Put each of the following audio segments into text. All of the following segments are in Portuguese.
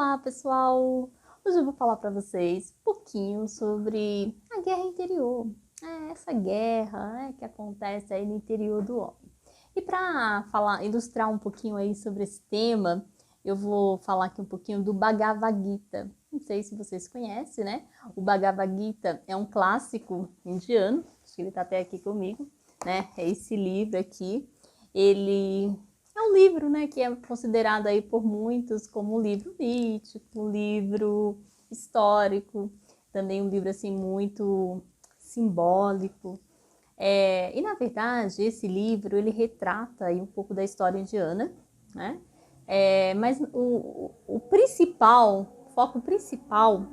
Olá, pessoal! Hoje eu vou falar para vocês um pouquinho sobre a guerra interior. Essa guerra, né, que acontece aí no interior do homem. E para ilustrar um pouquinho aí sobre esse tema, eu vou falar aqui um pouquinho do Bhagavad Gita. Não sei se vocês conhecem, né? O Bhagavad Gita é um clássico indiano, acho que ele está até aqui comigo, né? É esse livro aqui. Ele é um livro, né, que é considerado aí por muitos como um livro mítico, um livro histórico, também um livro assim muito simbólico. E na verdade esse livro ele retrata aí um pouco da história indiana, né? Mas o foco principal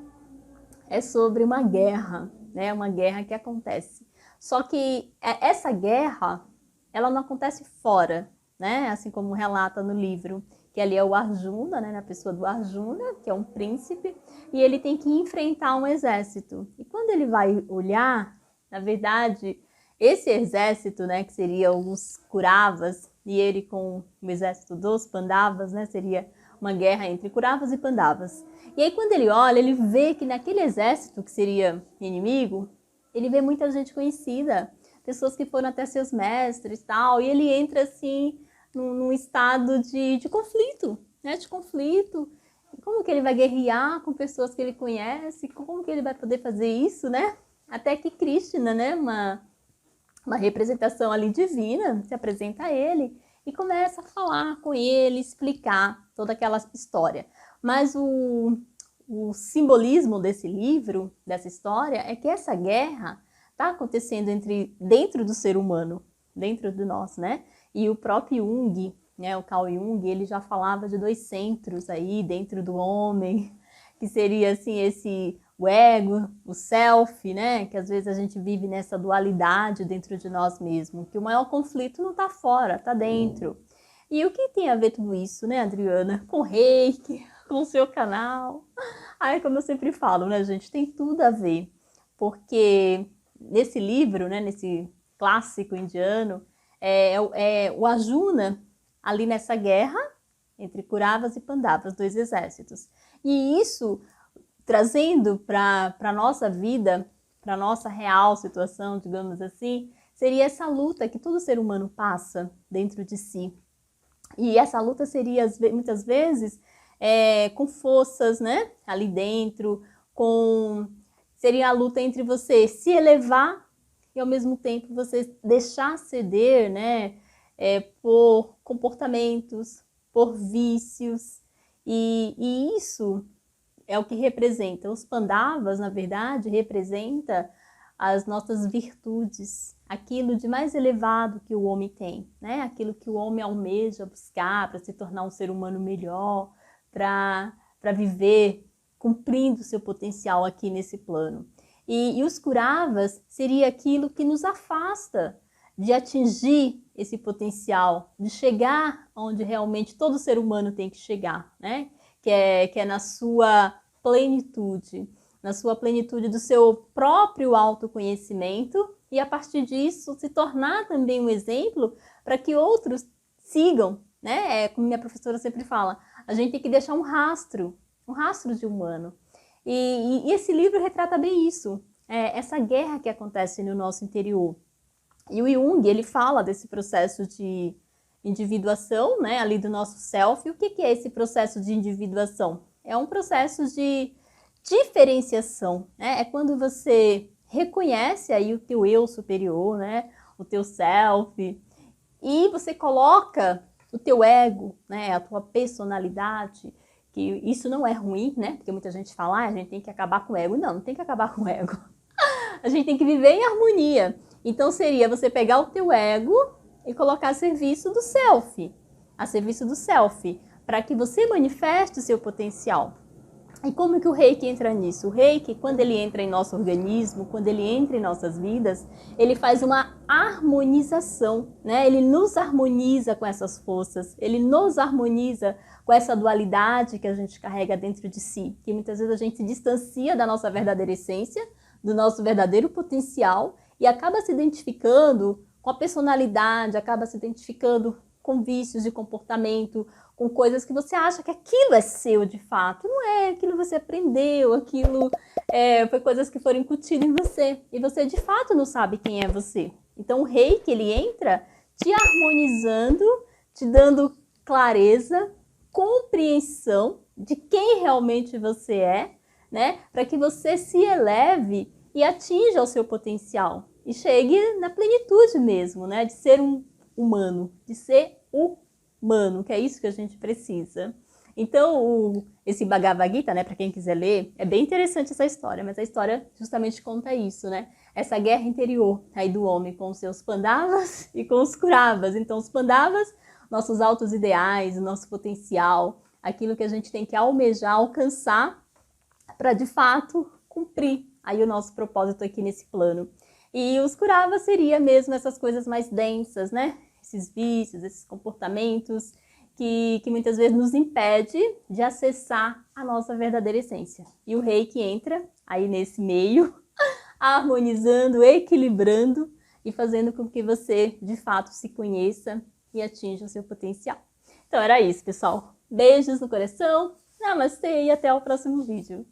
é sobre uma guerra, né? Uma guerra que acontece. Só que essa guerra ela não acontece fora, né? Assim como relata no livro, que ali é o Arjuna, né? Na pessoa do Arjuna, que é um príncipe, e ele tem que enfrentar um exército. E quando ele vai olhar, na verdade, esse exército, né? Que seria os Kuravas, e ele com o exército dos Pandavas, né? Seria uma guerra entre Kuravas e Pandavas. E aí quando ele olha, ele vê que naquele exército que seria inimigo, ele vê muita gente conhecida, pessoas que foram até seus mestres e tal, e ele entra assim num estado de conflito, né? De conflito. Como que ele vai guerrear com pessoas que ele conhece? Como que ele vai poder fazer isso, né? Até que Krishna, né? Uma representação ali divina, se apresenta a ele e começa a falar com ele, explicar toda aquela história. Mas o simbolismo desse livro, dessa história, é que essa guerra está acontecendo dentro do ser humano, dentro de nós, né? E o próprio Jung, né, o Carl Jung, ele já falava de dois centros aí dentro do homem, que seria assim o ego, o self, né? Que às vezes a gente vive nessa dualidade dentro de nós mesmos, que o maior conflito não está fora, está dentro. E o que tem a ver tudo isso, né, Adriana? Com Reiki, com o seu canal. Como eu sempre falo, né, gente, tem tudo a ver, porque nesse livro, né, nesse clássico indiano, o Arjuna ali nessa guerra entre Kuravas e Pandavas, dois exércitos. E isso trazendo para a nossa vida, para a nossa real situação, digamos assim, seria essa luta que todo ser humano passa dentro de si. E essa luta seria, muitas vezes, com forças, né, ali dentro, seria a luta entre você se elevar e, ao mesmo tempo, você deixar ceder, né, por comportamentos, por vícios, e isso é o que representa. Os Pandavas, na verdade, representa as nossas virtudes, aquilo de mais elevado que o homem tem, né? Aquilo que o homem almeja buscar para se tornar um ser humano melhor, para viver cumprindo seu potencial aqui nesse plano. E os Kuravas seria aquilo que nos afasta de atingir esse potencial, de chegar onde realmente todo ser humano tem que chegar, né? Que é na sua plenitude do seu próprio autoconhecimento e, a partir disso, se tornar também um exemplo para que outros sigam, né? Como minha professora sempre fala, a gente tem que deixar um rastro de humano. E esse livro retrata bem isso, essa guerra que acontece no nosso interior. E o Jung, ele fala desse processo de individuação, né, ali do nosso self. E o que é esse processo de individuação? É um processo de diferenciação, né? É quando você reconhece aí o teu eu superior, né, o teu self, e você coloca o teu ego, né, a tua personalidade, que isso não é ruim, né? Porque muita gente fala, a gente tem que acabar com o ego. Não tem que acabar com o ego. A gente tem que viver em harmonia. Então seria você pegar o teu ego e colocar a serviço do self, para que você manifeste o seu potencial. E como que o Reiki entra nisso? O Reiki, quando ele entra em nosso organismo, quando ele entra em nossas vidas, ele faz uma harmonização, né? Ele nos harmoniza com essas forças, ele nos harmoniza com essa dualidade que a gente carrega dentro de si, que muitas vezes a gente se distancia da nossa verdadeira essência, do nosso verdadeiro potencial e acaba se identificando com a personalidade, acaba se identificando com vícios de comportamento, com coisas que você acha que aquilo é seu de fato. Não é, aquilo você aprendeu, aquilo foi coisas que foram incutidas em você. E você de fato não sabe quem é você. Então o reiki, ele entra te harmonizando, te dando clareza, compreensão de quem realmente você é, né? Para que você se eleve e atinja o seu potencial e chegue na plenitude mesmo, né? De ser um humano, de ser humano, que é isso que a gente precisa. Então, esse Bhagavad Gita, né, para quem quiser ler, é bem interessante essa história, mas a história justamente conta isso, né? Essa guerra interior aí do homem com os seus Pandavas e com os Kauravas. Então, os Pandavas, nossos altos ideais, o nosso potencial, aquilo que a gente tem que almejar, alcançar para de fato cumprir aí o nosso propósito aqui nesse plano. E os Kauravas seria mesmo essas coisas mais densas, né? Esses vícios, esses comportamentos que muitas vezes nos impede de acessar a nossa verdadeira essência. E o reiki entra aí nesse meio, harmonizando, equilibrando e fazendo com que você de fato se conheça e atinja o seu potencial. Então era isso, pessoal. Beijos no coração, namastê e até o próximo vídeo.